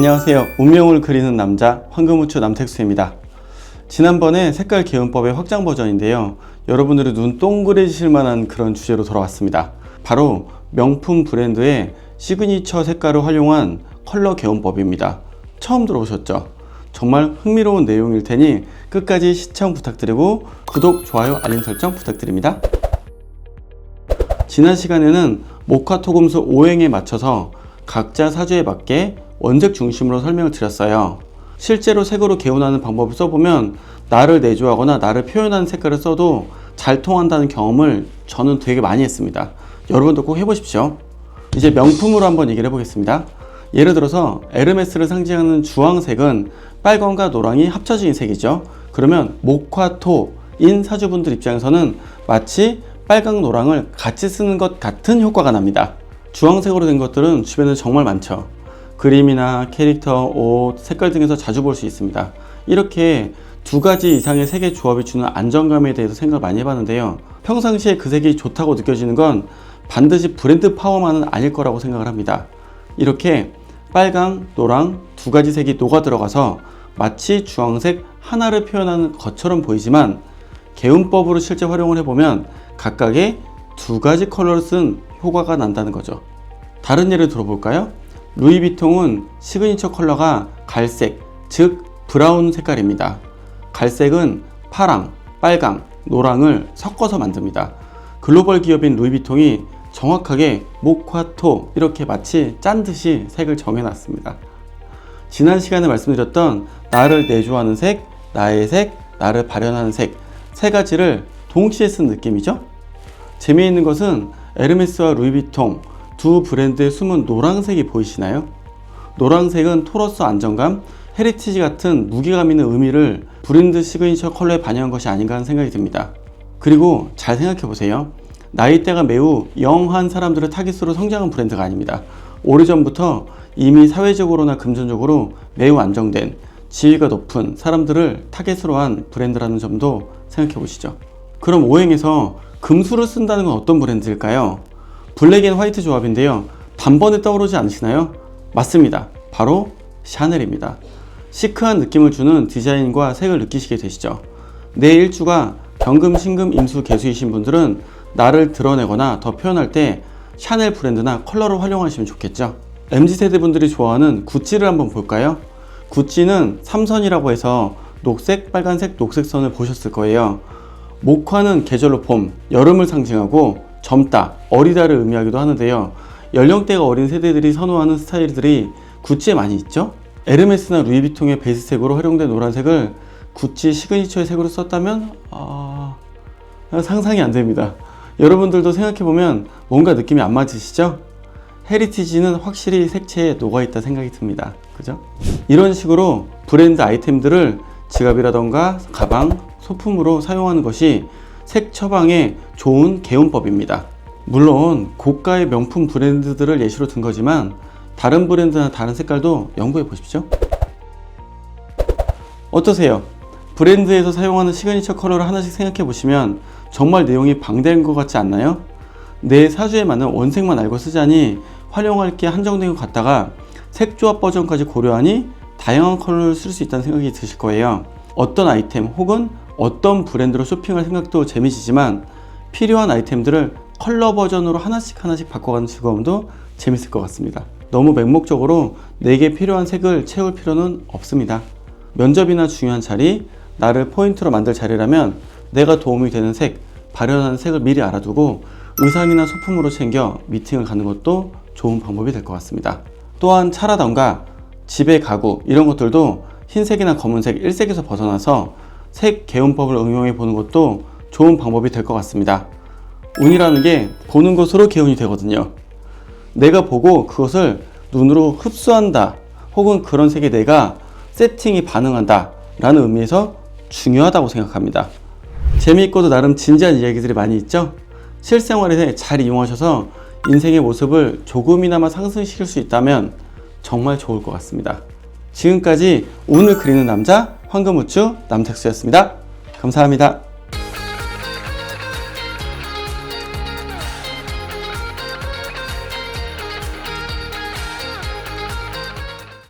안녕하세요. 운명을 그리는 남자 황금우추 남택수입니다. 지난번에 색깔 개운법의 확장 버전인데요. 여러분들이 눈 동그래지실 만한 그런 주제로 돌아왔습니다. 바로 명품 브랜드의 시그니처 색깔을 활용한 컬러 개운법입니다. 처음 들어보셨죠? 정말 흥미로운 내용일 테니 끝까지 시청 부탁드리고 구독, 좋아요, 알림 설정 부탁드립니다. 지난 시간에는 모카토금수 5행에 맞춰서 각자 사주에 맞게 원색 중심으로 설명을 드렸어요. 실제로 색으로 개운하는 방법을 써보면 나를 내조하거나 나를 표현하는 색깔을 써도 잘 통한다는 경험을 저는 되게 많이 했습니다. 여러분도 꼭 해보십시오. 이제 명품으로 한번 얘기를 해보겠습니다. 예를 들어서 에르메스를 상징하는 주황색은 빨강과 노랑이 합쳐진 색이죠. 그러면 모카토인 사주분들 입장에서는 마치 빨강, 노랑을 같이 쓰는 것 같은 효과가 납니다. 주황색으로 된 것들은 주변에 정말 많죠. 그림이나 캐릭터, 옷, 색깔 등에서 자주 볼 수 있습니다. 이렇게 두 가지 이상의 색의 조합이 주는 안정감에 대해서 생각을 많이 해봤는데요. 평상시에 그 색이 좋다고 느껴지는 건 반드시 브랜드 파워만은 아닐 거라고 생각을 합니다. 이렇게 빨강, 노랑 두 가지 색이 녹아 들어가서 마치 주황색 하나를 표현하는 것처럼 보이지만 개운법으로 실제 활용을 해보면 각각의 두 가지 컬러를 쓴 효과가 난다는 거죠. 다른 예를 들어볼까요? 루이비통은 시그니처 컬러가 갈색, 즉 브라운 색깔입니다. 갈색은 파랑, 빨강, 노랑을 섞어서 만듭니다. 글로벌 기업인 루이비통이 정확하게 모카토 이렇게 마치 짠 듯이 색을 정해놨습니다. 지난 시간에 말씀드렸던 나를 내조하는 색, 나의 색, 나를 발현하는 색 세 가지를 동시에 쓴 느낌이죠. 재미있는 것은 에르메스와 루이비통 두 브랜드의 숨은 노란색이 보이시나요? 노란색은 토러스 안정감, 헤리티지 같은 무게감 있는 의미를 브랜드 시그니처 컬러에 반영한 것이 아닌가 하는 생각이 듭니다. 그리고 잘 생각해 보세요. 나이대가 매우 영한 사람들을 타깃으로 성장한 브랜드가 아닙니다. 오래전부터 이미 사회적으로나 금전적으로 매우 안정된 지위가 높은 사람들을 타깃으로 한 브랜드라는 점도 생각해 보시죠. 그럼 5행에서 금수를 쓴다는 건 어떤 브랜드일까요? 블랙 앤 화이트 조합인데요. 단번에 떠오르지 않으시나요? 맞습니다. 바로 샤넬입니다. 시크한 느낌을 주는 디자인과 색을 느끼시게 되시죠. 내 일주가 병금, 신금, 임수, 개수이신 분들은 나를 드러내거나 더 표현할 때 샤넬 브랜드나 컬러를 활용하시면 좋겠죠. MZ세대 분들이 좋아하는 구찌를 한번 볼까요? 구찌는 3선이라고 해서 녹색, 빨간색, 녹색 선을 보셨을 거예요. 목화는 계절로 봄, 여름을 상징하고 젊다, 어리다를 의미하기도 하는데요. 연령대가 어린 세대들이 선호하는 스타일들이 구찌에 많이 있죠? 에르메스나 루이비통의 베이스색으로 활용된 노란색을 구찌 시그니처의 색으로 썼다면 상상이 안 됩니다. 여러분들도 생각해보면 뭔가 느낌이 안 맞으시죠? 헤리티지는 확실히 색채에 녹아있다 생각이 듭니다. 그죠? 이런 식으로 브랜드 아이템들을 지갑이라던가 가방, 소품으로 사용하는 것이 색 처방에 좋은 개운법입니다. 물론 고가의 명품 브랜드들을 예시로 든 거지만 다른 브랜드나 다른 색깔도 연구해 보십시오. 어떠세요? 브랜드에서 사용하는 시그니처 컬러를 하나씩 생각해 보시면 정말 내용이 방대한 것 같지 않나요? 내 사주에 맞는 원색만 알고 쓰자니 활용할 게 한정된 것 같다가 색조합 버전까지 고려하니 다양한 컬러를 쓸 수 있다는 생각이 드실 거예요. 어떤 아이템 혹은 어떤 브랜드로 쇼핑할 생각도 재미지지만 필요한 아이템들을 컬러 버전으로 하나씩 바꿔가는 즐거움도 재밌을 것 같습니다. 너무 맹목적으로 내게 필요한 색을 채울 필요는 없습니다. 면접이나 중요한 자리, 나를 포인트로 만들 자리라면 내가 도움이 되는 색, 발현하는 색을 미리 알아두고 의상이나 소품으로 챙겨 미팅을 가는 것도 좋은 방법이 될 것 같습니다. 또한 차라던가 집의 가구 이런 것들도 흰색이나 검은색, 일색에서 벗어나서 색 개운법을 응용해 보는 것도 좋은 방법이 될 것 같습니다. 운이라는 게 보는 것으로 개운이 되거든요. 내가 보고 그것을 눈으로 흡수한다 혹은 그런 색에 내가 세팅이 반응한다 라는 의미에서 중요하다고 생각합니다. 재미있고도 나름 진지한 이야기들이 많이 있죠? 실생활에 잘 이용하셔서 인생의 모습을 조금이나마 상승시킬 수 있다면 정말 좋을 것 같습니다. 지금까지 운을 그리는 남자 황금우추 남택수였습니다. 감사합니다.